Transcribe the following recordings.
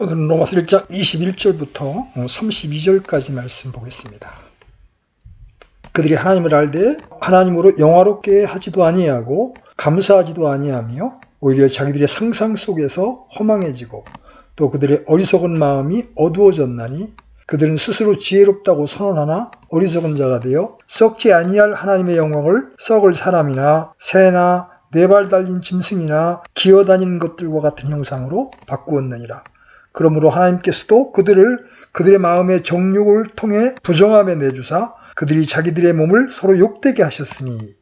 오늘은 로마서 1장 21절부터 32절까지 말씀 보겠습니다. 그들이 하나님을 알되 하나님으로 영화롭게 하지도 아니하고 감사하지도 아니하며 오히려 자기들의 상상 속에서 허망해지고 또 그들의 어리석은 마음이 어두워졌나니 그들은 스스로 지혜롭다고 선언하나 어리석은 자가 되어 썩지 아니할 하나님의 영광을 썩을 사람이나 새나 네 발 달린 짐승이나 기어다니는 것들과 같은 형상으로 바꾸었느니라. 그러므로 하나님께서도 그들의 마음의 정욕을 통해 부정함에 내주사 그들이 자기들의 몸을 서로 욕되게 하셨으니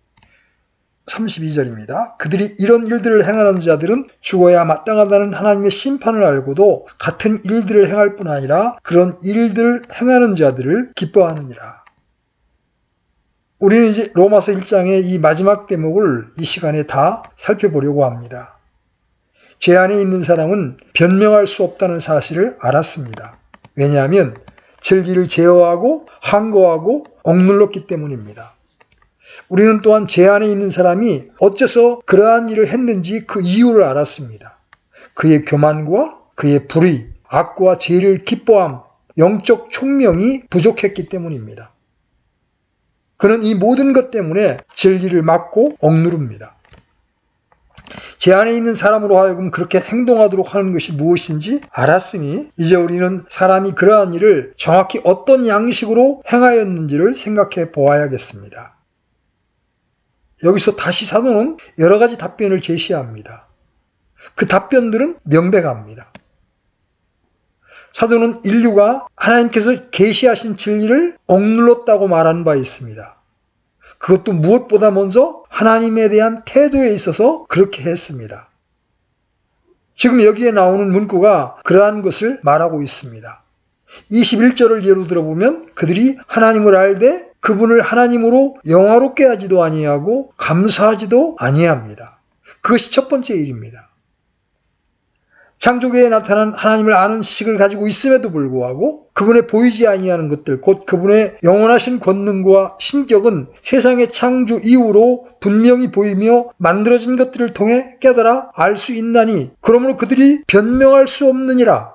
32절입니다. 그들이 이런 일들을 행하는 자들은 죽어야 마땅하다는 하나님의 심판을 알고도 같은 일들을 행할 뿐 아니라 그런 일들을 행하는 자들을 기뻐하느니라. 우리는 이제 로마서 1장의 이 마지막 대목을 이 시간에 다 살펴보려고 합니다. 제 안에 있는 사람은 변명할 수 없다는 사실을 알았습니다. 왜냐하면 진리를 제어하고 항거하고 억눌렀기 때문입니다. 우리는 또한 제 안에 있는 사람이 어째서 그러한 일을 했는지 그 이유를 알았습니다. 그의 교만과 그의 불의, 악과 죄를 기뻐함, 영적 총명이 부족했기 때문입니다. 그는 이 모든 것 때문에 진리를 막고 억누릅니다. 제 안에 있는 사람으로 하여금 그렇게 행동하도록 하는 것이 무엇인지 알았으니 이제 우리는 사람이 그러한 일을 정확히 어떤 양식으로 행하였는지를 생각해 보아야겠습니다. 여기서 다시 사도는 여러 가지 답변을 제시합니다. 그 답변들은 명백합니다. 사도는 인류가 하나님께서 계시하신 진리를 억눌렀다고 말한 바 있습니다. 그것도 무엇보다 먼저 하나님에 대한 태도에 있어서 그렇게 했습니다. 지금 여기에 나오는 문구가 그러한 것을 말하고 있습니다. 21절을 예로 들어보면 그들이 하나님을 알되 그분을 하나님으로 영화롭게 하지도 아니하고 감사하지도 아니합니다. 그것이 첫 번째 일입니다. 창조계에 나타난 하나님을 아는 지식을 가지고 있음에도 불구하고 그분의 보이지 아니하는 것들, 곧 그분의 영원하신 권능과 신격은 세상의 창조 이후로 분명히 보이며 만들어진 것들을 통해 깨달아 알 수 있나니 그러므로 그들이 변명할 수 없느니라.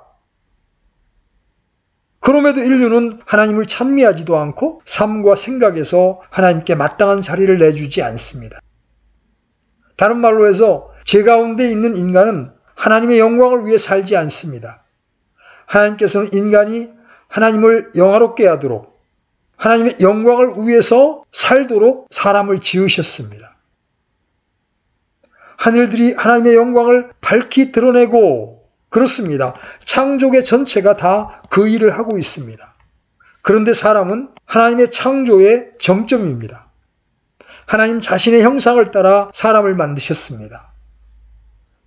그럼에도 인류는 하나님을 찬미하지도 않고 삶과 생각에서 하나님께 마땅한 자리를 내주지 않습니다. 다른 말로 해서 죄 가운데 있는 인간은 하나님의 영광을 위해 살지 않습니다. 하나님께서는 인간이 하나님을 영화롭게 하도록 하나님의 영광을 위해서 살도록 사람을 지으셨습니다. 하늘들이 하나님의 영광을 밝히 드러내고 그렇습니다. 창조계 전체가 다 그 일을 하고 있습니다. 그런데 사람은 하나님의 창조의 정점입니다. 하나님 자신의 형상을 따라 사람을 만드셨습니다.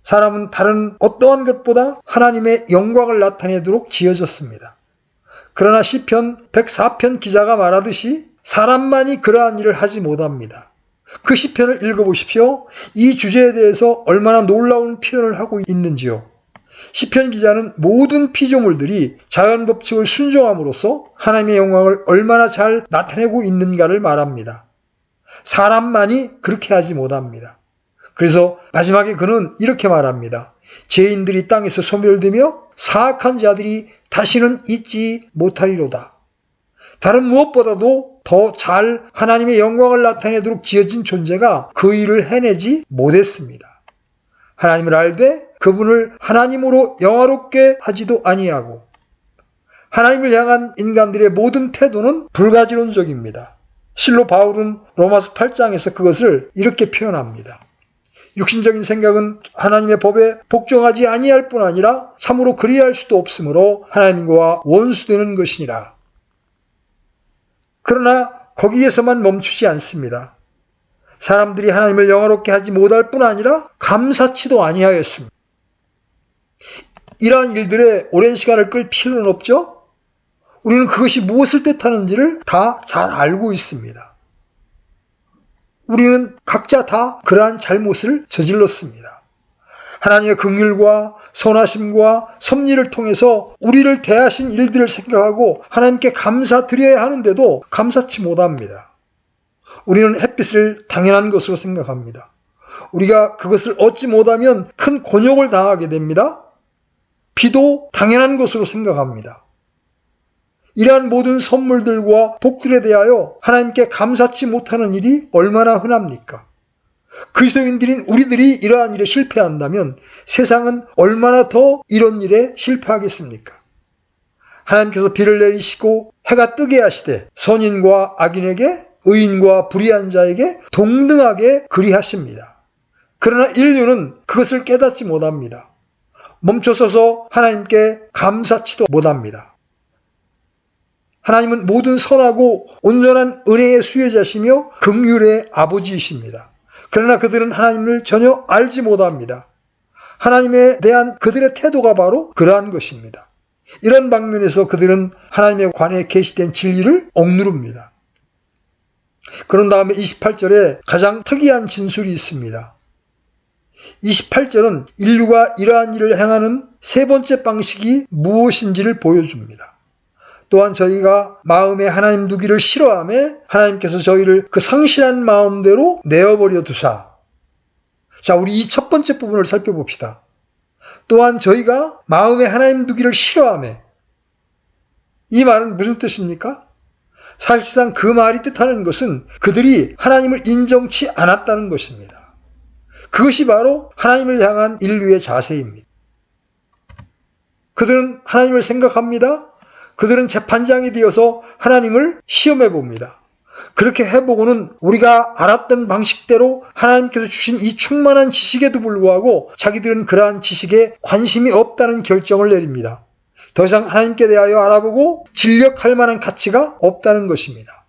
사람은 다른 어떠한 것보다 하나님의 영광을 나타내도록 지어졌습니다. 그러나 시편 104편 기자가 말하듯이 사람만이 그러한 일을 하지 못합니다. 그 시편을 읽어보십시오. 이 주제에 대해서 얼마나 놀라운 표현을 하고 있는지요. 시편 기자는 모든 피조물들이 자연법칙을 순종함으로써 하나님의 영광을 얼마나 잘 나타내고 있는가를 말합니다. 사람만이 그렇게 하지 못합니다. 그래서 마지막에 그는 이렇게 말합니다. 죄인들이 땅에서 소멸되며 사악한 자들이 다시는 있지 못하리로다. 다른 무엇보다도 더 잘 하나님의 영광을 나타내도록 지어진 존재가 그 일을 해내지 못했습니다. 하나님을 알되 그분을 하나님으로 영화롭게 하지도 아니하고 하나님을 향한 인간들의 모든 태도는 불가지론적입니다. 실로 바울은 로마서 8장에서 그것을 이렇게 표현합니다. 육신적인 생각은 하나님의 법에 복종하지 아니할 뿐 아니라 참으로 그리할 수도 없으므로 하나님과 원수되는 것이니라. 그러나 거기에서만 멈추지 않습니다. 사람들이 하나님을 영화롭게 하지 못할 뿐 아니라 감사치도 아니하였습니다. 이러한 일들에 오랜 시간을 끌 필요는 없죠? 우리는 그것이 무엇을 뜻하는지를 다 잘 알고 있습니다. 우리는 각자 다 그러한 잘못을 저질렀습니다. 하나님의 긍휼과 선하심과 섭리를 통해서 우리를 대하신 일들을 생각하고 하나님께 감사드려야 하는데도 감사치 못합니다. 우리는 햇빛을 당연한 것으로 생각합니다. 우리가 그것을 얻지 못하면 큰 곤욕을 당하게 됩니다. 비도 당연한 것으로 생각합니다. 이러한 모든 선물들과 복들에 대하여 하나님께 감사치 못하는 일이 얼마나 흔합니까? 그리스도인들인 우리들이 이러한 일에 실패한다면 세상은 얼마나 더 이런 일에 실패하겠습니까? 하나님께서 비를 내리시고 해가 뜨게 하시되 선인과 악인에게 의인과 불의한 자에게 동등하게 그리하십니다. 그러나 인류는 그것을 깨닫지 못합니다. 멈춰서서 하나님께 감사치도 못합니다. 하나님은 모든 선하고 온전한 은혜의 수혜자시며 긍휼의 아버지이십니다. 그러나 그들은 하나님을 전혀 알지 못합니다. 하나님에 대한 그들의 태도가 바로 그러한 것입니다. 이런 방면에서 그들은 하나님에 관해 계시된 진리를 억누릅니다. 그런 다음에 28절에 가장 특이한 진술이 있습니다. 28절은 인류가 이러한 일을 행하는 세 번째 방식이 무엇인지를 보여줍니다. 또한 저희가 마음에 하나님 두기를 싫어하며 하나님께서 저희를 그 상실한 마음대로 내어버려 두사. 자, 우리 이 첫 번째 부분을 살펴봅시다. 또한 저희가 마음에 하나님 두기를 싫어하며, 이 말은 무슨 뜻입니까? 사실상 그 말이 뜻하는 것은 그들이 하나님을 인정치 않았다는 것입니다. 그것이 바로 하나님을 향한 인류의 자세입니다. 그들은 하나님을 생각합니다. 그들은 재판장이 되어서 하나님을 시험해 봅니다. 그렇게 해보고는 우리가 알았던 방식대로 하나님께서 주신 이 충만한 지식에도 불구하고 자기들은 그러한 지식에 관심이 없다는 결정을 내립니다. 더 이상 하나님께 대하여 알아보고 진력할 만한 가치가 없다는 것입니다.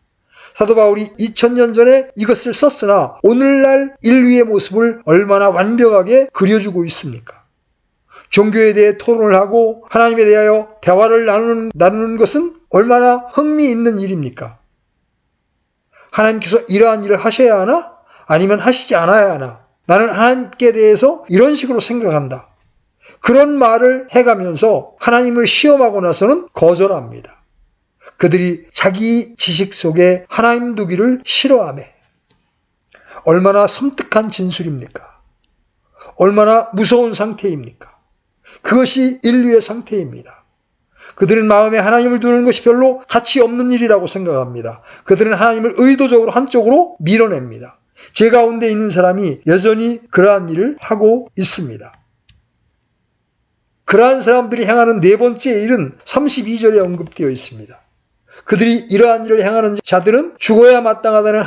사도 바울이 2000년 전에 이것을 썼으나 오늘날 인류의 모습을 얼마나 완벽하게 그려주고 있습니까? 종교에 대해 토론을 하고 하나님에 대하여 대화를 나누는 것은 얼마나 흥미있는 일입니까? 하나님께서 이러한 일을 하셔야 하나? 아니면 하시지 않아야 하나? 나는 하나님께 대해서 이런 식으로 생각한다. 그런 말을 해가면서 하나님을 시험하고 나서는 거절합니다. 그들이 자기 지식 속에 하나님 두기를 싫어하며 얼마나 섬뜩한 진술입니까? 얼마나 무서운 상태입니까? 그것이 인류의 상태입니다. 그들은 마음에 하나님을 두는 것이 별로 가치 없는 일이라고 생각합니다. 그들은 하나님을 의도적으로 한쪽으로 밀어냅니다. 제 가운데 있는 사람이 여전히 그러한 일을 하고 있습니다. 그러한 사람들이 행하는 네 번째 일은 32절에 언급되어 있습니다. 그들이 이러한 일을 행하는 자들은 죽어야 마땅하다는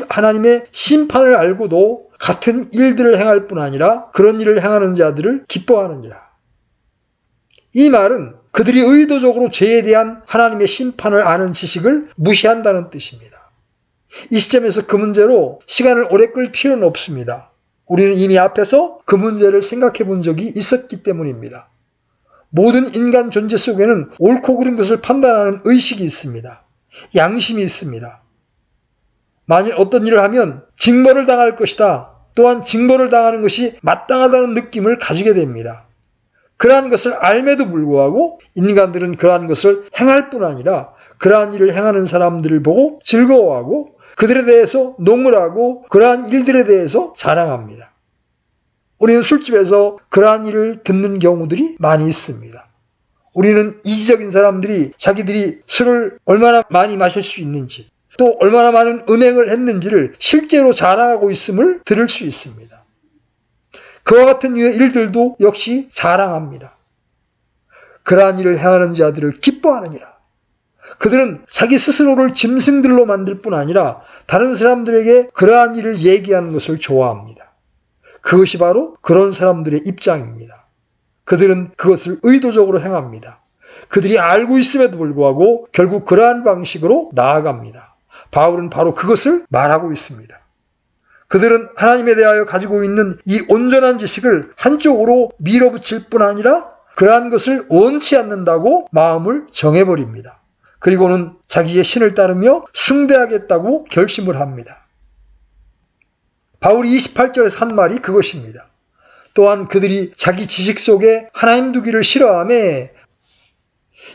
하나님의 심판을 알고도 같은 일들을 행할 뿐 아니라 그런 일을 행하는 자들을 기뻐하느니라. 이 말은 그들이 의도적으로 죄에 대한 하나님의 심판을 아는 지식을 무시한다는 뜻입니다. 이 시점에서 그 문제로 시간을 오래 끌 필요는 없습니다. 우리는 이미 앞에서 그 문제를 생각해 본 적이 있었기 때문입니다. 모든 인간 존재 속에는 옳고 그른 것을 판단하는 의식이 있습니다. 양심이 있습니다. 만일 어떤 일을 하면 징벌을 당할 것이다. 또한 징벌을 당하는 것이 마땅하다는 느낌을 가지게 됩니다. 그러한 것을 알매도 불구하고 인간들은 그러한 것을 행할 뿐 아니라 그러한 일을 행하는 사람들을 보고 즐거워하고 그들에 대해서 농을 그러한 일들에 대해서 자랑합니다. 우리는 술집에서 그러한 일을 듣는 경우들이 많이 있습니다. 우리는 이지적인 사람들이 자기들이 술을 얼마나 많이 마실 수 있는지 또 얼마나 많은 음행을 했는지를 실제로 자랑하고 있음을 들을 수 있습니다. 그와 같은 류의 일들도 역시 자랑합니다. 그러한 일을 행하는 자들을 기뻐하느니라. 그들은 자기 스스로를 짐승들로 만들 뿐 아니라 다른 사람들에게 그러한 일을 얘기하는 것을 좋아합니다. 그것이 바로 그런 사람들의 입장입니다. 그들은 그것을 의도적으로 행합니다. 그들이 알고 있음에도 불구하고 결국 그러한 방식으로 나아갑니다. 바울은 바로 그것을 말하고 있습니다. 그들은 하나님에 대하여 가지고 있는 이 온전한 지식을 한쪽으로 밀어붙일 뿐 아니라 그러한 것을 원치 않는다고 마음을 정해버립니다. 그리고는 자기의 신을 따르며 숭배하겠다고 결심을 합니다. 바울이 28절에서 한 말이 그것입니다. 또한 그들이 자기 지식 속에 하나님 두기를 싫어하며,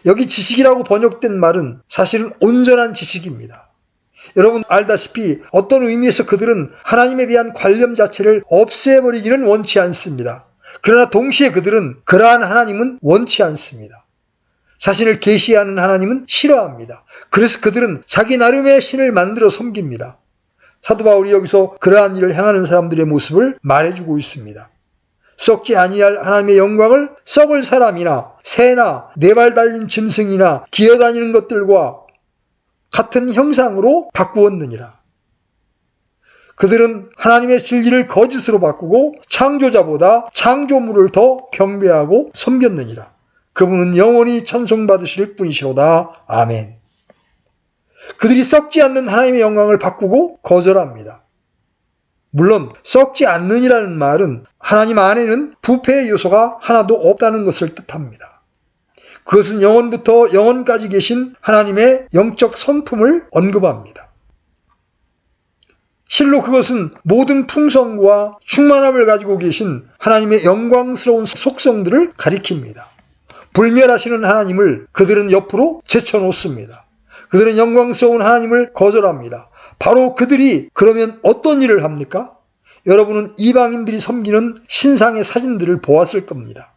여기 지식이라고 번역된 말은 사실은 온전한 지식입니다. 여러분 알다시피 어떤 의미에서 그들은 하나님에 대한 관념 자체를 없애버리기는 원치 않습니다. 그러나 동시에 그들은 그러한 하나님은 원치 않습니다. 자신을 계시하는 하나님은 싫어합니다. 그래서 그들은 자기 나름의 신을 만들어 섬깁니다. 사도 바울이 여기서 그러한 일을 행하는 사람들의 모습을 말해주고 있습니다. 썩지 아니할 하나님의 영광을 썩을 사람이나 새나 네 발 달린 짐승이나 기어다니는 것들과 같은 형상으로 바꾸었느니라. 그들은 하나님의 진리를 거짓으로 바꾸고 창조자보다 창조물을 더 경배하고 섬겼느니라. 그분은 영원히 찬송받으실 분이시로다. 아멘. 그들이 썩지 않는 하나님의 영광을 바꾸고 거절합니다. 물론 썩지 않는이라는 말은 하나님 안에는 부패의 요소가 하나도 없다는 것을 뜻합니다. 그것은 영원부터 영원까지 계신 하나님의 영적 성품을 언급합니다. 실로 그것은 모든 풍성과 충만함을 가지고 계신 하나님의 영광스러운 속성들을 가리킵니다. 불멸하시는 하나님을 그들은 옆으로 제쳐놓습니다. 그들은 영광스러운 하나님을 거절합니다. 바로 그들이 그러면 어떤 일을 합니까? 여러분은 이방인들이 섬기는 신상의 사진들을 보았을 겁니다.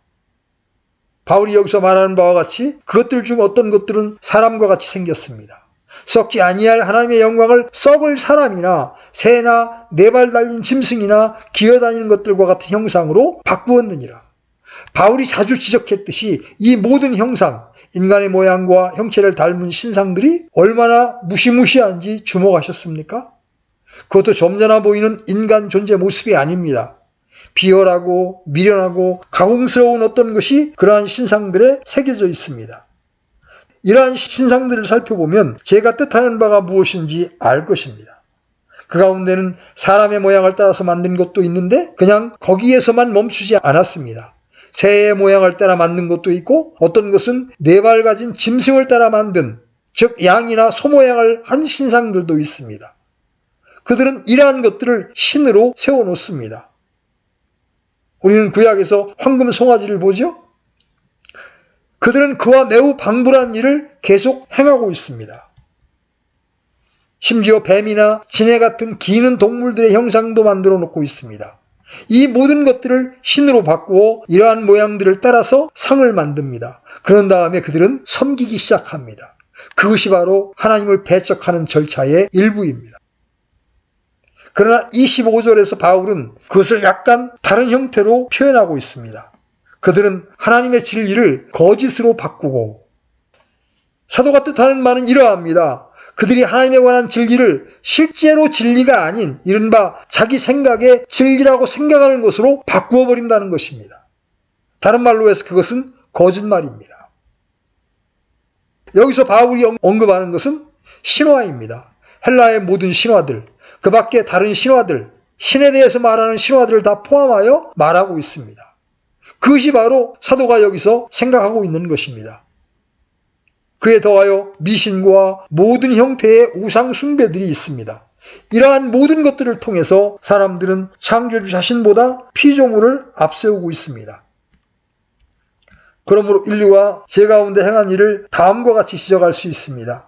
바울이 여기서 말하는 바와 같이 그것들 중 어떤 것들은 사람과 같이 생겼습니다. 썩지 아니할 하나님의 영광을 썩을 사람이나 새나 네 발 달린 짐승이나 기어다니는 것들과 같은 형상으로 바꾸었느니라. 바울이 자주 지적했듯이 이 모든 형상, 인간의 모양과 형체를 닮은 신상들이 얼마나 무시무시한지 주목하셨습니까? 그것도 점잖아 보이는 인간 존재 모습이 아닙니다. 비열하고 미련하고 가공스러운 어떤 것이 그러한 신상들에 새겨져 있습니다. 이러한 신상들을 살펴보면 제가 뜻하는 바가 무엇인지 알 것입니다. 그 가운데는 사람의 모양을 따라서 만든 것도 있는데 그냥 거기에서만 멈추지 않았습니다. 새의 모양을 따라 만든 것도 있고 어떤 것은 네 발 가진 짐승을 따라 만든, 즉 양이나 소 모양을 한 신상들도 있습니다. 그들은 이러한 것들을 신으로 세워놓습니다. 우리는 구약에서 황금 송아지를 보죠? 그들은 그와 매우 방불한 일을 계속 행하고 있습니다. 심지어 뱀이나 지네 같은 기는 동물들의 형상도 만들어 놓고 있습니다. 이 모든 것들을 신으로 바꾸어 이러한 모양들을 따라서 상을 만듭니다. 그런 다음에 그들은 섬기기 시작합니다. 그것이 바로 하나님을 배척하는 절차의 일부입니다. 그러나 25절에서 바울은 그것을 약간 다른 형태로 표현하고 있습니다. 그들은 하나님의 진리를 거짓으로 바꾸고, 사도가 뜻하는 말은 이러합니다. 그들이 하나님에 관한 진리를 실제로 진리가 아닌 이른바 자기 생각의 진리라고 생각하는 것으로 바꾸어 버린다는 것입니다. 다른 말로 해서 그것은 거짓말입니다. 여기서 바울이 언급하는 것은 신화입니다. 헬라의 모든 신화들, 그 밖에 다른 신화들, 신에 대해서 말하는 신화들을 다 포함하여 말하고 있습니다. 그것이 바로 사도가 여기서 생각하고 있는 것입니다. 그에 더하여 미신과 모든 형태의 우상 숭배들이 있습니다. 이러한 모든 것들을 통해서 사람들은 창조주 자신보다 피조물을 앞세우고 있습니다. 그러므로 인류가 제 가운데 행한 일을 다음과 같이 지적할 수 있습니다.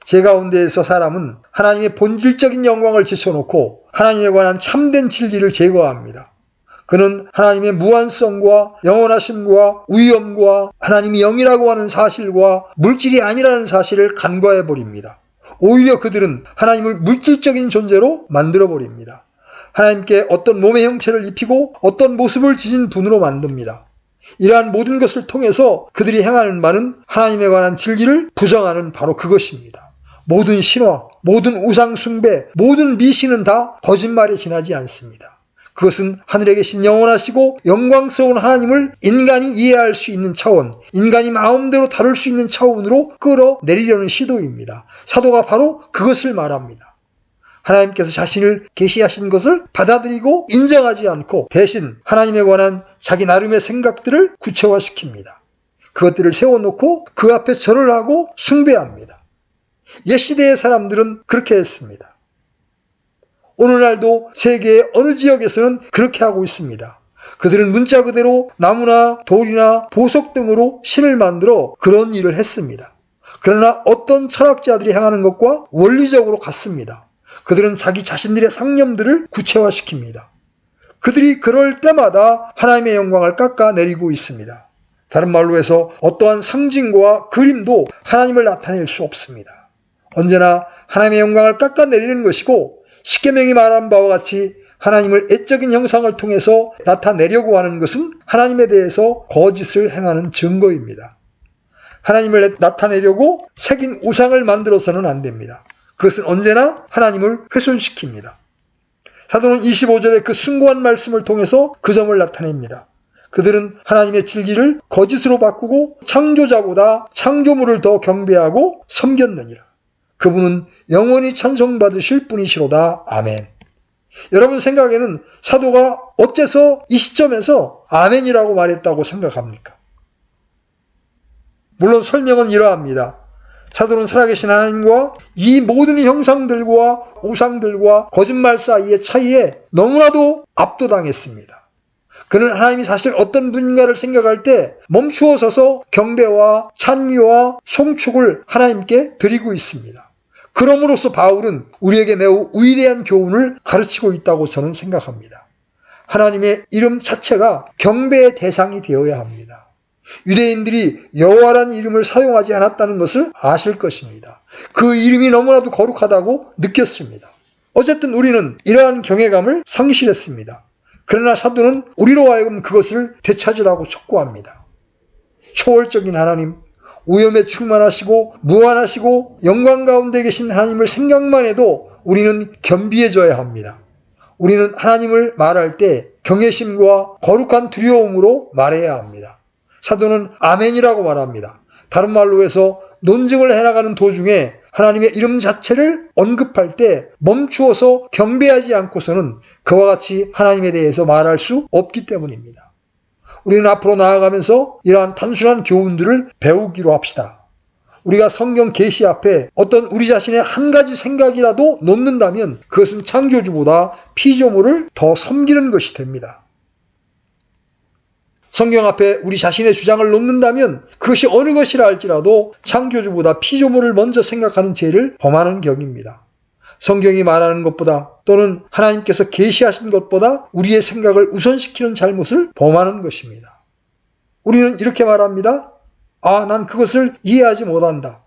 제 가운데에서 사람은 하나님의 본질적인 영광을 제쳐놓고 하나님에 관한 참된 진리를 제거합니다. 그는 하나님의 무한성과 영원하심과 위엄과 하나님이 영이라고 하는 사실과 물질이 아니라는 사실을 간과해버립니다. 오히려 그들은 하나님을 물질적인 존재로 만들어버립니다. 하나님께 어떤 몸의 형체를 입히고 어떤 모습을 지닌 분으로 만듭니다. 이러한 모든 것을 통해서 그들이 행하는 바는 하나님에 관한 진리를 부정하는 바로 그것입니다. 모든 신화, 모든 우상 숭배, 모든 미신은 다 거짓말에 지나지 않습니다. 그것은 하늘에 계신 영원하시고 영광스러운 하나님을 인간이 이해할 수 있는 차원, 인간이 마음대로 다룰 수 있는 차원으로 끌어내리려는 시도입니다. 사도가 바로 그것을 말합니다. 하나님께서 자신을 계시하신 것을 받아들이고 인정하지 않고 대신 하나님에 관한 자기 나름의 생각들을 구체화시킵니다. 그것들을 세워놓고 그 앞에 절을 하고 숭배합니다. 옛 시대의 사람들은 그렇게 했습니다. 오늘날도 세계의 어느 지역에서는 그렇게 하고 있습니다. 그들은 문자 그대로 나무나 돌이나 보석 등으로 신을 만들어 그런 일을 했습니다. 그러나 어떤 철학자들이 행하는 것과 원리적으로 같습니다. 그들은 자기 자신들의 상념들을 구체화시킵니다. 그들이 그럴 때마다 하나님의 영광을 깎아내리고 있습니다. 다른 말로 해서 어떠한 상징과 그림도 하나님을 나타낼 수 없습니다. 언제나 하나님의 영광을 깎아내리는 것이고 십계명이 말한 바와 같이 하나님을 애적인 형상을 통해서 나타내려고 하는 것은 하나님에 대해서 거짓을 행하는 증거입니다. 하나님을 나타내려고 새긴 우상을 만들어서는 안 됩니다. 그것은 언제나 하나님을 훼손시킵니다. 사도는 25절에 그 숭고한 말씀을 통해서 그 점을 나타냅니다. 그들은 하나님의 진리를 거짓으로 바꾸고 창조자보다 창조물을 더 경배하고 섬겼느니라. 그분은 영원히 찬송받으실 분이시로다. 아멘. 여러분 생각에는 사도가 어째서 이 시점에서 아멘이라고 말했다고 생각합니까? 물론 설명은 이러합니다. 사도는 살아계신 하나님과 이 모든 형상들과 우상들과 거짓말 사이의 차이에 너무나도 압도당했습니다. 그는 하나님이 사실 어떤 분인가를 생각할 때 멈추어 서서 경배와 찬미와 송축을 하나님께 드리고 있습니다. 그럼으로써 바울은 우리에게 매우 위대한 교훈을 가르치고 있다고 저는 생각합니다. 하나님의 이름 자체가 경배의 대상이 되어야 합니다. 유대인들이 여호와라는 이름을 사용하지 않았다는 것을 아실 것입니다. 그 이름이 너무나도 거룩하다고 느꼈습니다. 어쨌든 우리는 이러한 경외감을 상실했습니다. 그러나 사도는 우리로 하여금 그것을 되찾으라고 촉구합니다. 초월적인 하나님, 우염에 충만하시고 무한하시고 영광 가운데 계신 하나님을 생각만 해도 우리는 겸비해져야 합니다. 우리는 하나님을 말할 때 경외심과 거룩한 두려움으로 말해야 합니다. 사도는 아멘이라고 말합니다. 다른 말로 해서 논증을 해나가는 도중에 하나님의 이름 자체를 언급할 때 멈추어서 경배하지 않고서는 그와 같이 하나님에 대해서 말할 수 없기 때문입니다. 우리는 앞으로 나아가면서 이러한 단순한 교훈들을 배우기로 합시다. 우리가 성경 계시 앞에 어떤 우리 자신의 한 가지 생각이라도 놓는다면 그것은 창조주보다 피조물을 더 섬기는 것이 됩니다. 성경 앞에 우리 자신의 주장을 놓는다면 그것이 어느 것이라 할지라도 창조주보다 피조물을 먼저 생각하는 죄를 범하는 격입니다. 성경이 말하는 것보다 또는 하나님께서 계시하신 것보다 우리의 생각을 우선시키는 잘못을 범하는 것입니다. 우리는 이렇게 말합니다. 난 그것을 이해하지 못한다.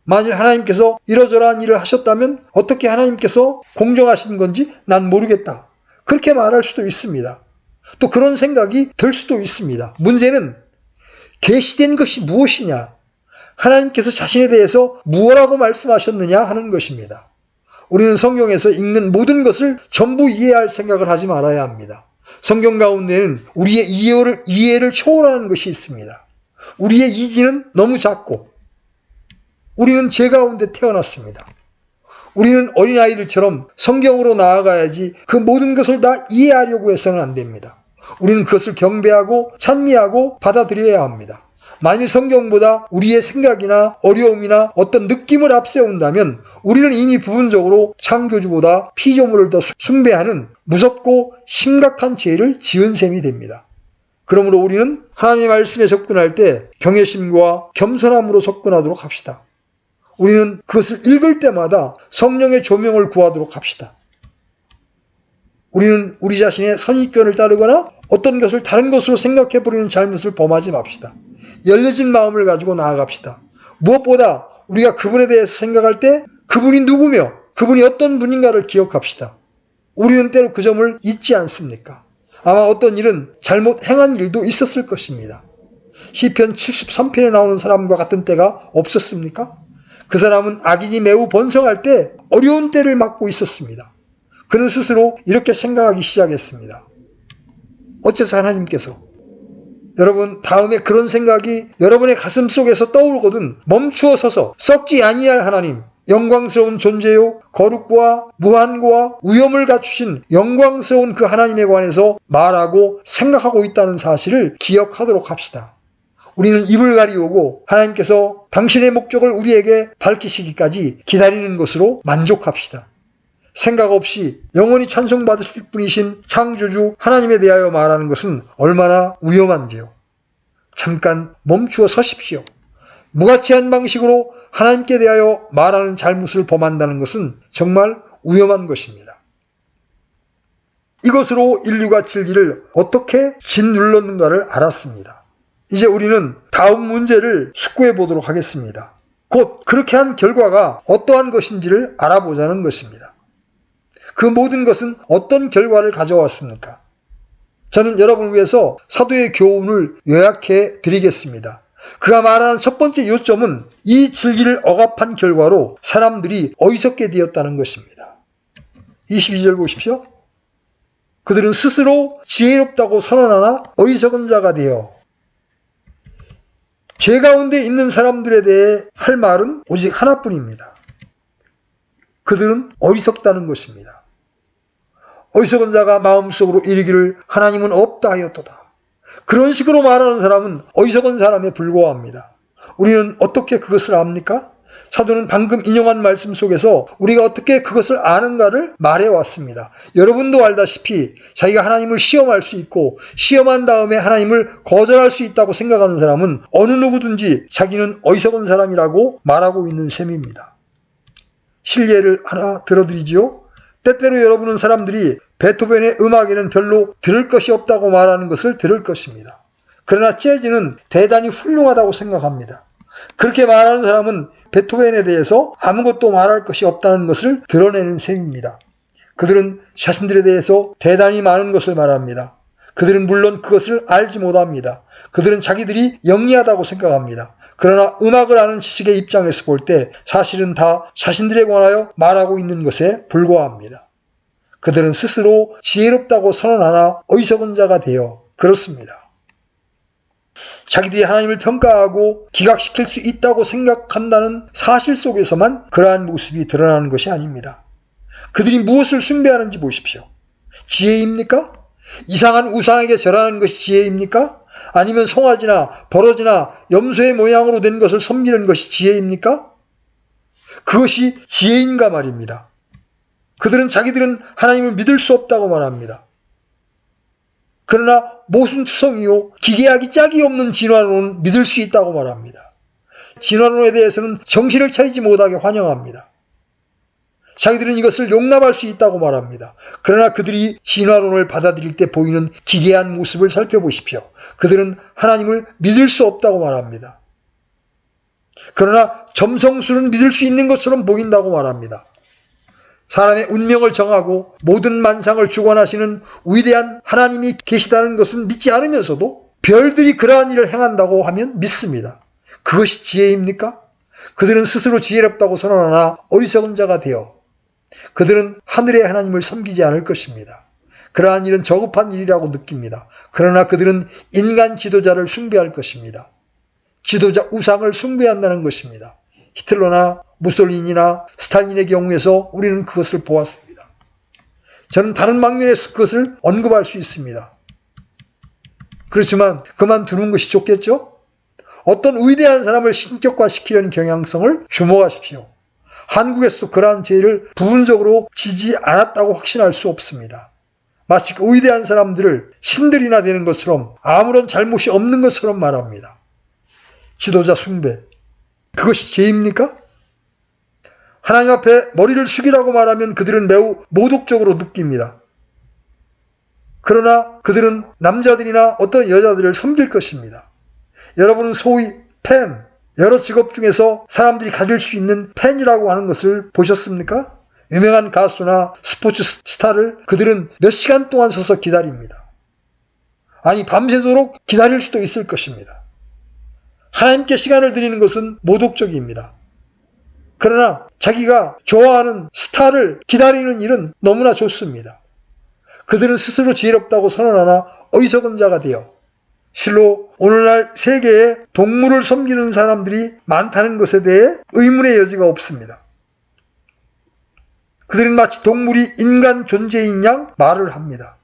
만일 하나님께서 이러저러한 일을 하셨다면 어떻게 하나님께서 공정하신 건지 난 모르겠다. 그렇게 말할 수도 있습니다. 또 그런 생각이 들 수도 있습니다. 문제는 계시된 것이 무엇이냐? 하나님께서 자신에 대해서 무엇라고 말씀하셨느냐 하는 것입니다. 우리는 성경에서 읽는 모든 것을 전부 이해할 생각을 하지 말아야 합니다. 성경 가운데는 우리의 이해를 초월하는 것이 있습니다. 우리의 이지는 너무 작고 우리는 죄 가운데 태어났습니다. 우리는 어린아이들처럼 성경으로 나아가야지 그 모든 것을 다 이해하려고 해서는 안 됩니다. 우리는 그것을 경배하고 찬미하고 받아들여야 합니다. 만일 성경보다 우리의 생각이나 어려움이나 어떤 느낌을 앞세운다면 우리는 이미 부분적으로 창조주보다 피조물을 더 숭배하는 무섭고 심각한 죄를 지은 셈이 됩니다. 그러므로 우리는 하나님의 말씀에 접근할 때 경외심과 겸손함으로 접근하도록 합시다. 우리는 그것을 읽을 때마다 성령의 조명을 구하도록 합시다. 우리는 우리 자신의 선입견을 따르거나 어떤 것을 다른 것으로 생각해버리는 잘못을 범하지 맙시다. 열려진 마음을 가지고 나아갑시다. 무엇보다 우리가 그분에 대해서 생각할 때 그분이 누구며 그분이 어떤 분인가를 기억합시다. 우리는 때로 그 점을 잊지 않습니까? 아마 어떤 일은 잘못 행한 일도 있었을 것입니다. 시편 73편에 나오는 사람과 같은 때가 없었습니까? 그 사람은 악인이 매우 번성할 때 어려운 때를 맞고 있었습니다. 그는 스스로 이렇게 생각하기 시작했습니다. 어째서 하나님께서 여러분 다음에 그런 생각이 여러분의 가슴 속에서 떠오르거든 멈추어 서서 썩지 아니할 하나님, 영광스러운 존재요 거룩과 무한과 위엄을 갖추신 영광스러운 그 하나님에 관해서 말하고 생각하고 있다는 사실을 기억하도록 합시다. 우리는 입을 가리우고 하나님께서 당신의 목적을 우리에게 밝히시기까지 기다리는 것으로 만족합시다. 생각 없이 영원히 찬송받으실 분이신 창조주 하나님에 대하여 말하는 것은 얼마나 위험한지요. 잠깐 멈추어 서십시오. 무가치한 방식으로 하나님께 대하여 말하는 잘못을 범한다는 것은 정말 위험한 것입니다. 이것으로 인류가 진리를 어떻게 짓눌렀는가를 알았습니다. 이제 우리는 다음 문제를 숙고해 보도록 하겠습니다. 곧 그렇게 한 결과가 어떠한 것인지를 알아보자는 것입니다. 그 모든 것은 어떤 결과를 가져왔습니까? 저는 여러분을 위해서 사도의 교훈을 요약해 드리겠습니다. 그가 말하는 첫 번째 요점은 이 진리를 억압한 결과로 사람들이 어리석게 되었다는 것입니다. 22절 보십시오. 그들은 스스로 지혜롭다고 선언하나 어리석은 자가 되어. 죄 가운데 있는 사람들에 대해 할 말은 오직 하나뿐입니다. 그들은 어리석다는 것입니다. 어리석은 자가 마음속으로 이르기를 하나님은 없다 하였도다. 그런 식으로 말하는 사람은 어리석은 사람에 불과합니다. 우리는 어떻게 그것을 압니까? 사도는 방금 인용한 말씀 속에서 우리가 어떻게 그것을 아는가를 말해왔습니다. 여러분도 알다시피 자기가 하나님을 시험할 수 있고 시험한 다음에 하나님을 거절할 수 있다고 생각하는 사람은 어느 누구든지 자기는 어리석은 사람이라고 말하고 있는 셈입니다. 실례를 하나 들어드리지요. 때때로 여러분은 사람들이 베토벤의 음악에는 별로 들을 것이 없다고 말하는 것을 들을 것입니다. 그러나 재즈는 대단히 훌륭하다고 생각합니다. 그렇게 말하는 사람은 베토벤에 대해서 아무것도 말할 것이 없다는 것을 드러내는 셈입니다. 그들은 자신들에 대해서 대단히 많은 것을 말합니다. 그들은 물론 그것을 알지 못합니다. 그들은 자기들이 영리하다고 생각합니다. 그러나 음악을 아는 지식의 입장에서 볼 때 사실은 다 자신들에 관하여 말하고 있는 것에 불과합니다. 그들은 스스로 지혜롭다고 선언하나 어리석은 자가 되어 그렇습니다. 자기들이 하나님을 평가하고 기각시킬 수 있다고 생각한다는 사실 속에서만 그러한 모습이 드러나는 것이 아닙니다. 그들이 무엇을 숭배하는지 보십시오. 지혜입니까? 이상한 우상에게 절하는 것이 지혜입니까? 아니면 송아지나 버러지나 염소의 모양으로 된 것을 섬기는 것이 지혜입니까? 그것이 지혜인가 말입니다. 그들은 자기들은 하나님을 믿을 수 없다고 말합니다. 그러나 모순투성이요 기계하기 짝이 없는 진화론은 믿을 수 있다고 말합니다. 진화론에 대해서는 정신을 차리지 못하게 환영합니다. 자기들은 이것을 용납할 수 있다고 말합니다. 그러나 그들이 진화론을 받아들일 때 보이는 기괴한 모습을 살펴보십시오. 그들은 하나님을 믿을 수 없다고 말합니다. 그러나 점성술은 믿을 수 있는 것처럼 보인다고 말합니다. 사람의 운명을 정하고 모든 만상을 주관하시는 위대한 하나님이 계시다는 것은 믿지 않으면서도 별들이 그러한 일을 행한다고 하면 믿습니다. 그것이 지혜입니까? 그들은 스스로 지혜롭다고 선언하나 어리석은 자가 되어 그들은 하늘의 하나님을 섬기지 않을 것입니다. 그러한 일은 저급한 일이라고 느낍니다. 그러나 그들은 인간 지도자를 숭배할 것입니다. 지도자 우상을 숭배한다는 것입니다. 히틀러나 무솔리니나 스탈린의 경우에서 우리는 그것을 보았습니다. 저는 다른 방면에서 그것을 언급할 수 있습니다. 그렇지만 그만두는 것이 좋겠죠? 어떤 위대한 사람을 신격화시키려는 경향성을 주목하십시오. 한국에서도 그러한 죄를 부분적으로 지지 않았다고 확신할 수 없습니다. 마치 그 위대한 사람들을 신들이나 되는 것처럼 아무런 잘못이 없는 것처럼 말합니다. 지도자 숭배, 그것이 죄입니까? 하나님 앞에 머리를 숙이라고 말하면 그들은 매우 모독적으로 느낍니다. 그러나 그들은 남자들이나 어떤 여자들을 섬길 것입니다. 여러분은 소위 팬, 여러 직업 중에서 사람들이 가질 수 있는 팬이라고 하는 것을 보셨습니까? 유명한 가수나 스포츠 스타를 그들은 몇 시간 동안 서서 기다립니다. 아니 밤새도록 기다릴 수도 있을 것입니다. 하나님께 시간을 드리는 것은 모독적입니다. 그러나 자기가 좋아하는 스타를 기다리는 일은 너무나 좋습니다. 그들은 스스로 지혜롭다고 선언하나 어리석은 자가 되어 실로 오늘날 세계에 동물을 섬기는 사람들이 많다는 것에 대해 의문의 여지가 없습니다. 그들은 마치 동물이 인간 존재인 양 말을 합니다.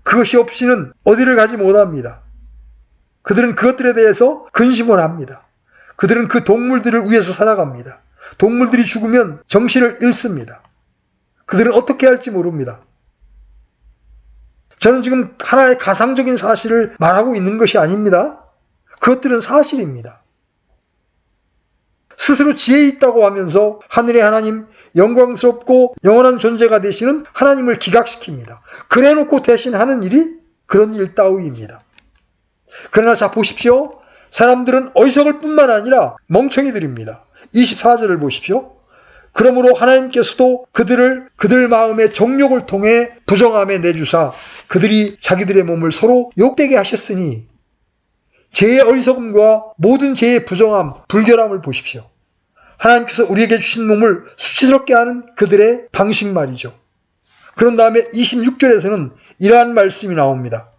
그것이 없이는 어디를 가지 못합니다. 그들은 그것들에 대해서 근심을 합니다. 그들은 그 동물들을 위해서 살아갑니다. 동물들이 죽으면 정신을 잃습니다. 그들은 어떻게 할지 모릅니다. 저는 지금 하나의 가상적인 사실을 말하고 있는 것이 아닙니다. 그것들은 사실입니다. 스스로 지혜 있다고 하면서 하늘의 하나님, 영광스럽고 영원한 존재가 되시는 하나님을 기각시킵니다. 그래놓고 대신 하는 일이 그런 일 따위입니다. 그러나 자 보십시오. 사람들은 어리석을 뿐만 아니라 멍청이들입니다. 24절을 보십시오. 그러므로 하나님께서도 그들 마음의 정욕을 통해 부정함에 내주사 그들이 자기들의 몸을 서로 욕되게 하셨으니 죄의 어리석음과 모든 죄의 부정함, 불결함을 보십시오. 하나님께서 우리에게 주신 몸을 수치스럽게 하는 그들의 방식 말이죠. 그런 다음에 26절에서는 이러한 말씀이 나옵니다.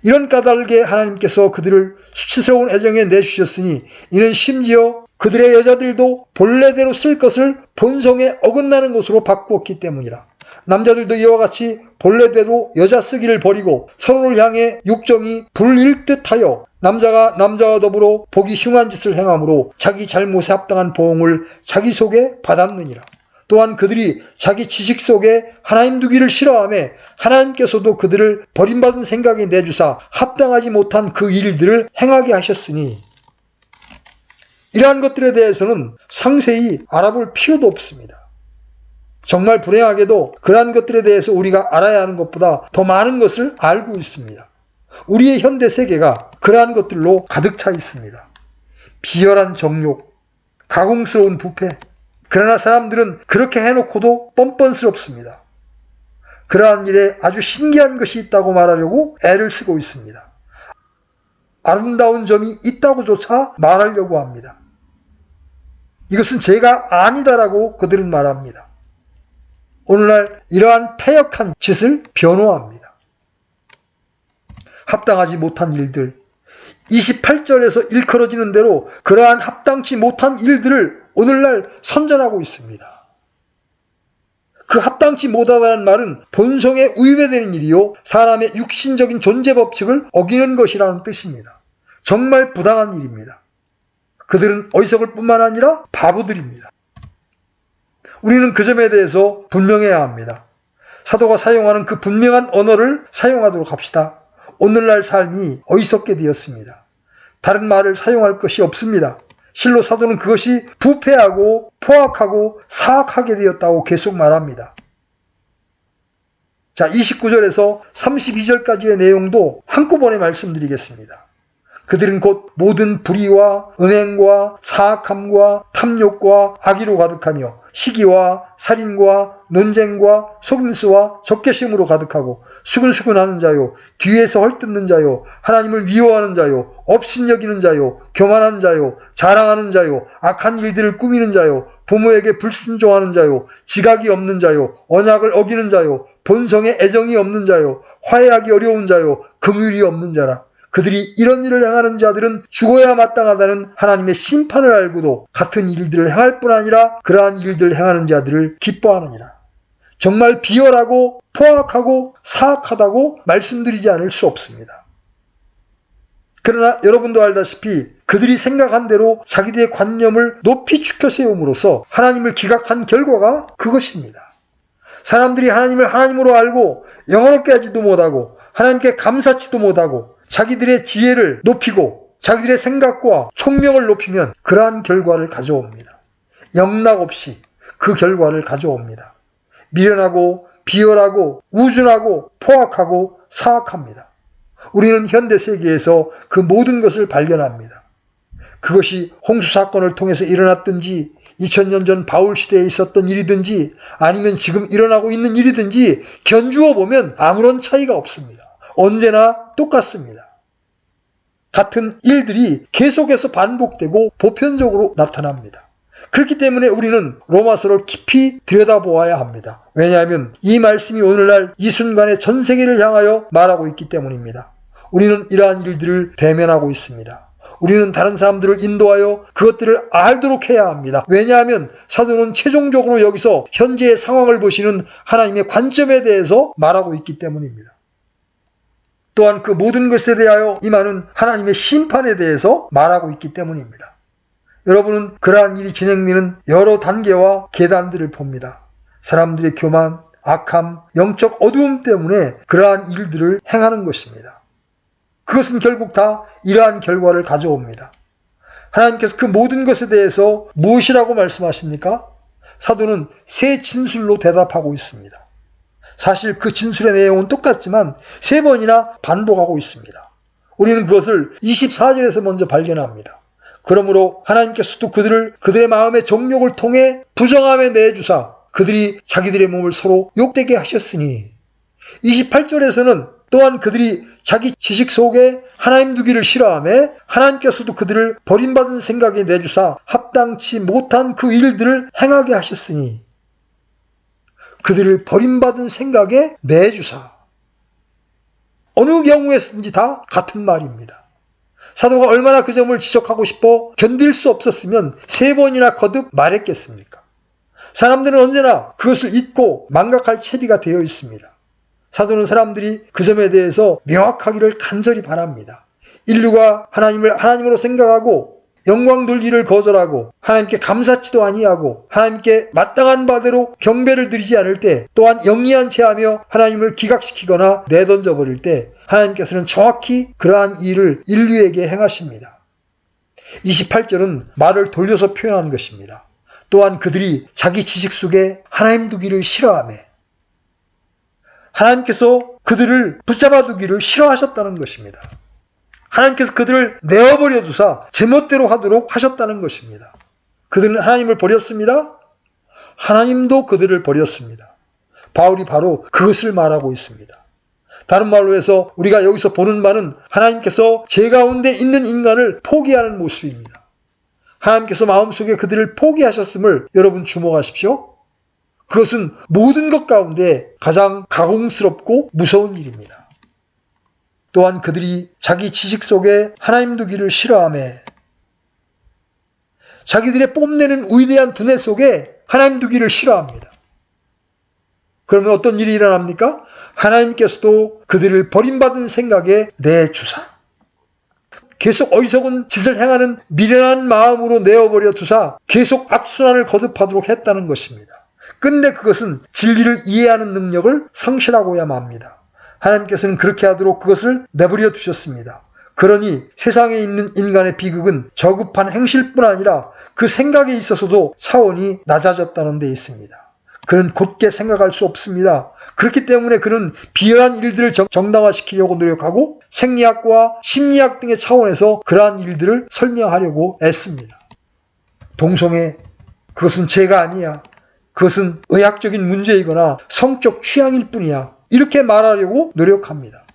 이런 까닭에 하나님께서 그들을 수치스러운 애정에 내주셨으니 이는 심지어 그들의 여자들도 본래대로 쓸 것을 본성에 어긋나는 것으로 바꾸었기 때문이라. 남자들도 이와 같이 본래대로 여자 쓰기를 버리고 서로를 향해 욕정이 불일 듯하여 남자가 남자와 더불어 보기 흉한 짓을 행함으로 자기 잘못에 합당한 보응을 자기 속에 받았느니라. 또한 그들이 자기 지식 속에 하나님 두기를 싫어하며 하나님께서도 그들을 버림받은 생각에 내주사 합당하지 못한 그 일들을 행하게 하셨으니 이러한 것들에 대해서는 상세히 알아볼 필요도 없습니다. 정말 불행하게도 그러한 것들에 대해서 우리가 알아야 하는 것보다 더 많은 것을 알고 있습니다. 우리의 현대 세계가 그러한 것들로 가득 차 있습니다. 비열한 정욕, 가공스러운 부패. 그러나 사람들은 그렇게 해놓고도 뻔뻔스럽습니다. 그러한 일에 아주 신기한 것이 있다고 말하려고 애를 쓰고 있습니다. 아름다운 점이 있다고조차 말하려고 합니다. 이것은 제가 아니다라고 그들은 말합니다. 오늘날 이러한 패역한 짓을 변호합니다. 합당하지 못한 일들, 28절에서 일컬어지는 대로 그러한 합당치 못한 일들을 오늘날 선전하고 있습니다. 그 합당치 못하다는 말은 본성에 위배되는 일이요 사람의 육신적인 존재 법칙을 어기는 것이라는 뜻입니다. 정말 부당한 일입니다. 그들은 어리석을 뿐만 아니라 바보들입니다. 우리는 그 점에 대해서 분명해야 합니다. 사도가 사용하는 그 분명한 언어를 사용하도록 합시다. 오늘날 삶이 어리석게 되었습니다. 다른 말을 사용할 것이 없습니다. 실로 사도는 그것이 부패하고 포악하고 사악하게 되었다고 계속 말합니다. 자, 29절에서 32절까지의 내용도 한꺼번에 말씀드리겠습니다. 그들은 곧 모든 불의와 음행과 사악함과 탐욕과 악의로 가득하며 시기와 살인과 논쟁과 속임수와 적개심으로 가득하고 수근수근하는 자요 뒤에서 헐뜯는 자요 하나님을 미워하는 자요 업신여기는 자요 교만한 자요 자랑하는 자요 악한 일들을 꾸미는 자요 부모에게 불순종하는 자요 지각이 없는 자요 언약을 어기는 자요 본성에 애정이 없는 자요 화해하기 어려운 자요 긍휼이 없는 자라. 그들이 이런 일을 행하는 자들은 죽어야 마땅하다는 하나님의 심판을 알고도 같은 일들을 행할 뿐 아니라 그러한 일들을 행하는 자들을 기뻐하느니라. 정말 비열하고 포악하고 사악하다고 말씀드리지 않을 수 없습니다. 그러나 여러분도 알다시피 그들이 생각한 대로 자기들의 관념을 높이 축혀 세움으로써 하나님을 기각한 결과가 그것입니다. 사람들이 하나님을 하나님으로 알고 영원롭게 하지도 못하고 하나님께 감사치도 못하고 자기들의 지혜를 높이고 자기들의 생각과 총명을 높이면 그러한 결과를 가져옵니다. 영락없이 그 결과를 가져옵니다. 미련하고 비열하고 우준하고 포악하고 사악합니다. 우리는 현대 세계에서 그 모든 것을 발견합니다. 그것이 홍수 사건을 통해서 일어났든지 2000년 전 바울 시대에 있었던 일이든지 아니면 지금 일어나고 있는 일이든지 견주어 보면 아무런 차이가 없습니다. 언제나 똑같습니다. 같은 일들이 계속해서 반복되고 보편적으로 나타납니다. 그렇기 때문에 우리는 로마서를 깊이 들여다보아야 합니다. 왜냐하면 이 말씀이 오늘날 이 순간에 전 세계를 향하여 말하고 있기 때문입니다. 우리는 이러한 일들을 대면하고 있습니다. 우리는 다른 사람들을 인도하여 그것들을 알도록 해야 합니다. 왜냐하면 사도는 최종적으로 여기서 현재의 상황을 보시는 하나님의 관점에 대해서 말하고 있기 때문입니다. 또한 그 모든 것에 대하여 임하는 하나님의 심판에 대해서 말하고 있기 때문입니다. 여러분은 그러한 일이 진행되는 여러 단계와 계단들을 봅니다. 사람들의 교만, 악함, 영적 어두움 때문에 그러한 일들을 행하는 것입니다. 그것은 결국 다 이러한 결과를 가져옵니다. 하나님께서 그 모든 것에 대해서 무엇이라고 말씀하십니까? 사도는 세 진술로 대답하고 있습니다. 사실 그 진술의 내용은 똑같지만 세 번이나 반복하고 있습니다. 우리는 그것을 24절에서 먼저 발견합니다. 그러므로 하나님께서도 그들의 마음의 정욕을 통해 부정함에 내주사 그들이 자기들의 몸을 서로 욕되게 하셨으니, 28절에서는 또한 그들이 자기 지식 속에 하나님 두기를 싫어하며 하나님께서도 그들을 버림받은 생각에 내주사 합당치 못한 그 일들을 행하게 하셨으니, 그들을 버림받은 생각에 내주사. 어느 경우에서든지 다 같은 말입니다. 사도가 얼마나 그 점을 지적하고 싶어 견딜 수 없었으면 세 번이나 거듭 말했겠습니까? 사람들은 언제나 그것을 잊고 망각할 체비가 되어 있습니다. 사도는 사람들이 그 점에 대해서 명확하기를 간절히 바랍니다. 인류가 하나님을 하나님으로 생각하고 영광 돌리기를 거절하고 하나님께 감사치도 아니하고 하나님께 마땅한 바대로 경배를 드리지 않을 때, 또한 영리한 체하며 하나님을 기각시키거나 내던져 버릴 때 하나님께서는 정확히 그러한 일을 인류에게 행하십니다. 28절은 말을 돌려서 표현한 것입니다. 또한 그들이 자기 지식 속에 하나님 두기를 싫어하며, 하나님께서 그들을 붙잡아 두기를 싫어하셨다는 것입니다. 하나님께서 그들을 내어버려 두사 제멋대로 하도록 하셨다는 것입니다. 그들은 하나님을 버렸습니다. 하나님도 그들을 버렸습니다. 바울이 바로 그것을 말하고 있습니다. 다른 말로 해서 우리가 여기서 보는 바는 하나님께서 죄 가운데 있는 인간을 포기하는 모습입니다. 하나님께서 마음속에 그들을 포기하셨음을 여러분 주목하십시오. 그것은 모든 것 가운데 가장 가공스럽고 무서운 일입니다. 또한 그들이 자기 지식 속에 하나님 두기를 싫어하며, 자기들의 뽐내는 위대한 두뇌 속에 하나님 두기를 싫어합니다. 그러면 어떤 일이 일어납니까? 하나님께서도 그들을 버림받은 생각에 내주사, 계속 어리석은 짓을 행하는 미련한 마음으로 내어버려 두사 계속 악순환을 거듭하도록 했다는 것입니다. 근데 그것은 진리를 이해하는 능력을 상실하고야 맙니다. 하나님께서는 그렇게 하도록 그것을 내버려 두셨습니다. 그러니 세상에 있는 인간의 비극은 저급한 행실뿐 아니라 그 생각에 있어서도 차원이 낮아졌다는 데 있습니다. 그는 곧게 생각할 수 없습니다. 그렇기 때문에 그는 비열한 일들을 정당화시키려고 노력하고 생리학과 심리학 등의 차원에서 그러한 일들을 설명하려고 애씁니다. 동성애, 그것은 죄가 아니야. 그것은 의학적인 문제이거나 성적 취향일 뿐이야. 이렇게 말하려고 노력합니다.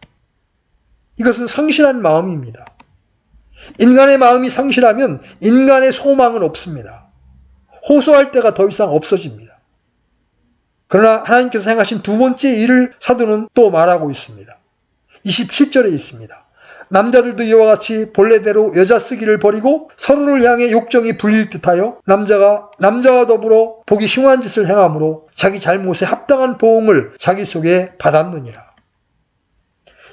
이것은 상실한 마음입니다. 인간의 마음이 상실하면 인간의 소망은 없습니다. 호소할 데가 더 이상 없어집니다. 그러나 하나님께서 행하신 두 번째 일을 사도는 또 말하고 있습니다. 27절에 있습니다. 남자들도 이와 같이 본래대로 여자 쓰기를 버리고 서로를 향해 욕정이 불릴 듯하여 남자가 남자와 더불어 보기 흉한 짓을 행함으로 자기 잘못에 합당한 보응을 자기 속에 받았느니라.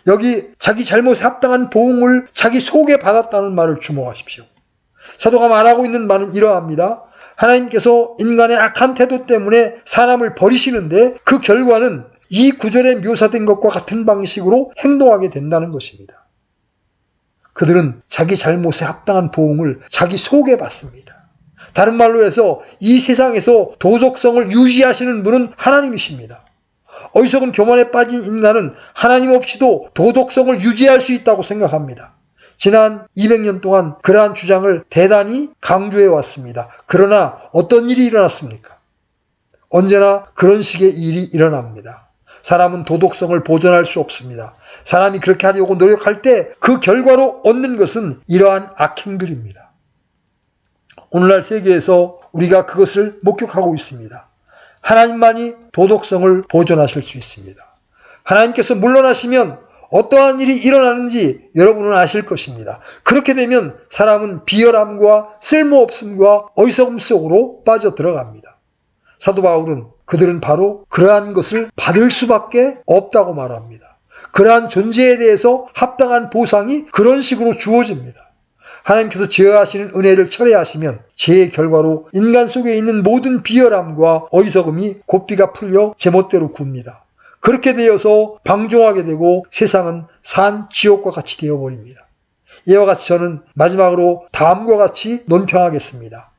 여기 자기 잘못에 합당한 보응을 자기 속에 받았다는 말을 주목하십시오. 사도가 말하고 있는 말은 이러합니다. 하나님께서 인간의 악한 태도 때문에 사람을 버리시는데 그 결과는 이 구절에 묘사된 것과 같은 방식으로 행동하게 된다는 것입니다. 그들은 자기 잘못에 합당한 보응을 자기 속에 받습니다. 다른 말로 해서 이 세상에서 도덕성을 유지하시는 분은 하나님이십니다. 어리석은 교만에 빠진 인간은 하나님 없이도 도덕성을 유지할 수 있다고 생각합니다. 지난 200년 동안 그러한 주장을 대단히 강조해 왔습니다. 그러나 어떤 일이 일어났습니까? 언제나 그런 식의 일이 일어납니다. 사람은 도덕성을 보존할 수 없습니다. 사람이 그렇게 하려고 노력할 때 그 결과로 얻는 것은 이러한 악행들입니다. 오늘날 세계에서 우리가 그것을 목격하고 있습니다. 하나님만이 도덕성을 보존하실 수 있습니다. 하나님께서 물러나시면 어떠한 일이 일어나는지 여러분은 아실 것입니다. 그렇게 되면 사람은 비열함과 쓸모없음과 어리석음 속으로 빠져들어갑니다. 사도 바울은 그들은 바로 그러한 것을 받을 수밖에 없다고 말합니다. 그러한 존재에 대해서 합당한 보상이 그런 식으로 주어집니다. 하나님께서 제어하시는 은혜를 철회하시면 죄의 결과로 인간 속에 있는 모든 비열함과 어리석음이 고삐가 풀려 제멋대로 굽니다. 그렇게 되어서 방종하게 되고 세상은 산 지옥과 같이 되어버립니다. 이와 같이 저는 마지막으로 다음과 같이 논평하겠습니다.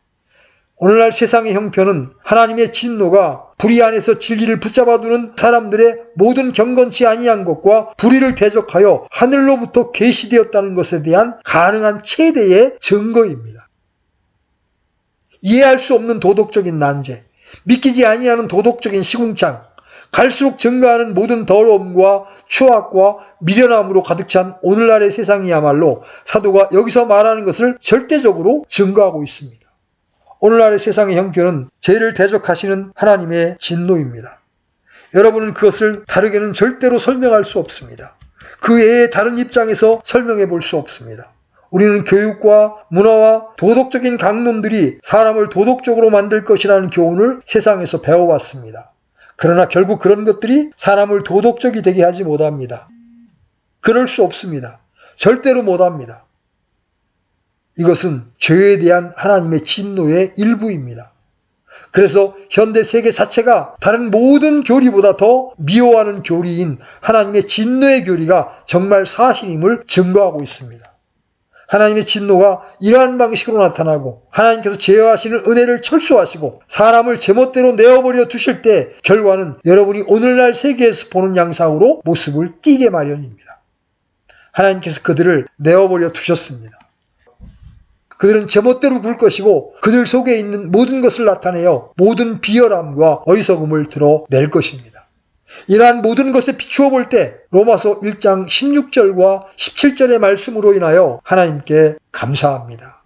오늘날 세상의 형편은 하나님의 진노가 불의 안에서 진리를 붙잡아두는 사람들의 모든 경건치 아니한 것과 불의를 대적하여 하늘로부터 계시되었다는 것에 대한 가능한 최대의 증거입니다. 이해할 수 없는 도덕적인 난제, 믿기지 아니하는 도덕적인 시궁창, 갈수록 증가하는 모든 더러움과 추악과 미련함으로 가득 찬 오늘날의 세상이야말로 사도가 여기서 말하는 것을 절대적으로 증거하고 있습니다. 오늘날의 세상의 형편은 죄를 대적하시는 하나님의 진노입니다. 여러분은 그것을 다르게는 절대로 설명할 수 없습니다. 그 외에 다른 입장에서 설명해 볼 수 없습니다. 우리는 교육과 문화와 도덕적인 강론들이 사람을 도덕적으로 만들 것이라는 교훈을 세상에서 배워왔습니다. 그러나 결국 그런 것들이 사람을 도덕적이 되게 하지 못합니다. 그럴 수 없습니다. 절대로 못합니다. 이것은 죄에 대한 하나님의 진노의 일부입니다. 그래서 현대 세계 자체가 다른 모든 교리보다 더 미워하는 교리인 하나님의 진노의 교리가 정말 사실임을 증거하고 있습니다. 하나님의 진노가 이러한 방식으로 나타나고 하나님께서 제어하시는 은혜를 철수하시고 사람을 제멋대로 내어버려 두실 때 결과는 여러분이 오늘날 세계에서 보는 양상으로 모습을 띠게 마련입니다. 하나님께서 그들을 내어버려 두셨습니다. 그들은 제멋대로 굴 것이고 그들 속에 있는 모든 것을 나타내어 모든 비열함과 어리석음을 드러낼 것입니다. 이러한 모든 것에 비추어 볼 때 로마서 1장 16절과 17절의 말씀으로 인하여 하나님께 감사합니다.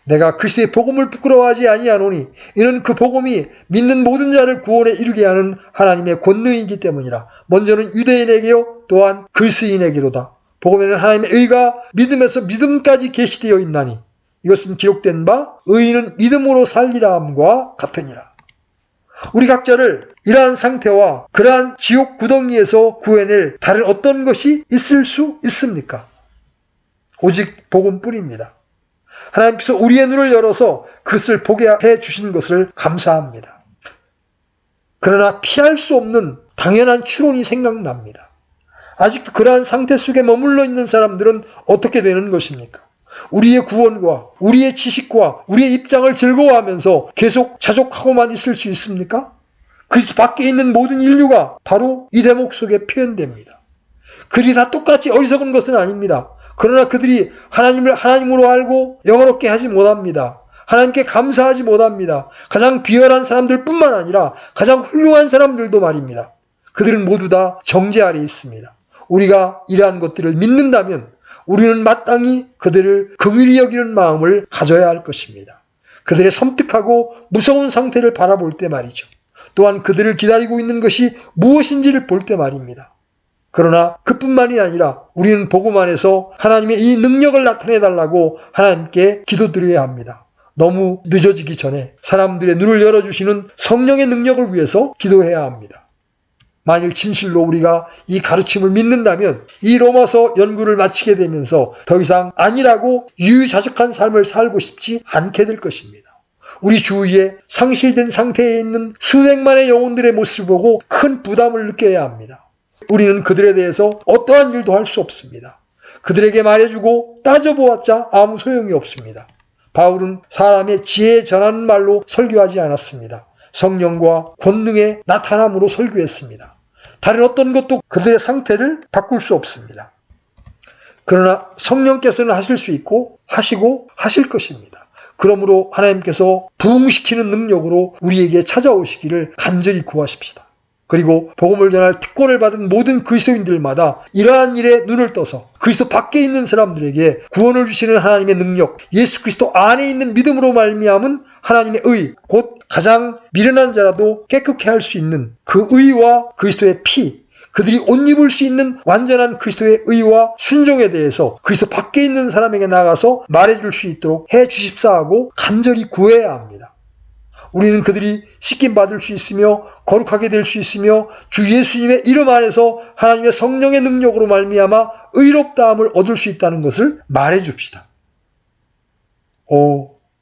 내가 그리스도의 복음을 부끄러워하지 아니하노니 이는 그 복음이 믿는 모든 자를 구원에 이르게 하는 하나님의 권능이기 때문이라. 먼저는 유대인에게요 또한 그리스인에게로다. 복음에는 하나님의 의가 믿음에서 믿음까지 계시되어 있나니 이것은 기록된 바 의인은 믿음으로 살리라 함과 같으니라. 우리 각자를 이러한 상태와 그러한 지옥 구덩이에서 구해낼 다른 어떤 것이 있을 수 있습니까? 오직 복음뿐입니다. 하나님께서 우리의 눈을 열어서 그것을 보게 해 주신 것을 감사합니다. 그러나 피할 수 없는 당연한 추론이 생각납니다. 아직도 그러한 상태 속에 머물러 있는 사람들은 어떻게 되는 것입니까? 우리의 구원과 우리의 지식과 우리의 입장을 즐거워하면서 계속 자족하고만 있을 수 있습니까? 그리스도 밖에 있는 모든 인류가 바로 이 대목 속에 표현됩니다. 그들이 다 똑같이 어리석은 것은 아닙니다. 그러나 그들이 하나님을 하나님으로 알고 영원롭게 하지 못합니다. 하나님께 감사하지 못합니다. 가장 비열한 사람들뿐만 아니라 가장 훌륭한 사람들도 말입니다. 그들은 모두 다 정죄 아래 있습니다. 우리가 이러한 것들을 믿는다면 우리는 마땅히 그들을 긍휼히 여기는 마음을 가져야 할 것입니다. 그들의 섬뜩하고 무서운 상태를 바라볼 때 말이죠. 또한 그들을 기다리고 있는 것이 무엇인지를 볼 때 말입니다. 그러나 그뿐만이 아니라 우리는 복음 안에서 하나님의 이 능력을 나타내달라고 하나님께 기도드려야 합니다. 너무 늦어지기 전에 사람들의 눈을 열어주시는 성령의 능력을 위해서 기도해야 합니다. 만일 진실로 우리가 이 가르침을 믿는다면 이 로마서 연구를 마치게 되면서 더 이상 아니라고 유유자적한 삶을 살고 싶지 않게 될 것입니다. 우리 주위에 상실된 상태에 있는 수백만의 영혼들의 모습을 보고 큰 부담을 느껴야 합니다. 우리는 그들에 대해서 어떠한 일도 할 수 없습니다. 그들에게 말해주고 따져보았자 아무 소용이 없습니다. 바울은 사람의 지혜에 전하는 말로 설교하지 않았습니다. 성령과 권능의 나타남으로 설교했습니다. 다른 어떤 것도 그들의 상태를 바꿀 수 없습니다. 그러나 성령께서는 하실 수 있고 하시고 하실 것입니다. 그러므로 하나님께서 부흥시키는 능력으로 우리에게 찾아오시기를 간절히 구하십시다. 그리고 복음을 전할 특권을 받은 모든 그리스도인들마다 이러한 일에 눈을 떠서 그리스도 밖에 있는 사람들에게 구원을 주시는 하나님의 능력, 예수 그리스도 안에 있는 믿음으로 말미암은 하나님의 의, 곧 가장 미련한 자라도 깨끗게 할 수 있는 그 의와 그리스도의 피, 그들이 옷 입을 수 있는 완전한 그리스도의 의와 순종에 대해서 그리스도 밖에 있는 사람에게 나가서 말해줄 수 있도록 해 주십사 하고 간절히 구해야 합니다. 우리는 그들이 씻김 받을 수 있으며 거룩하게 될 수 있으며 주 예수님의 이름 안에서 하나님의 성령의 능력으로 말미암아 의롭다함을 얻을 수 있다는 것을 말해 줍시다.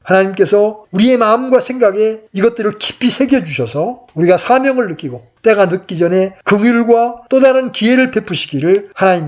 하나님께서 우리의 마음과 생각에 이것들을 깊이 새겨주셔서 우리가 사명을 느끼고 때가 늦기 전에 긍휼과 또 다른 기회를 베푸시기를 하나님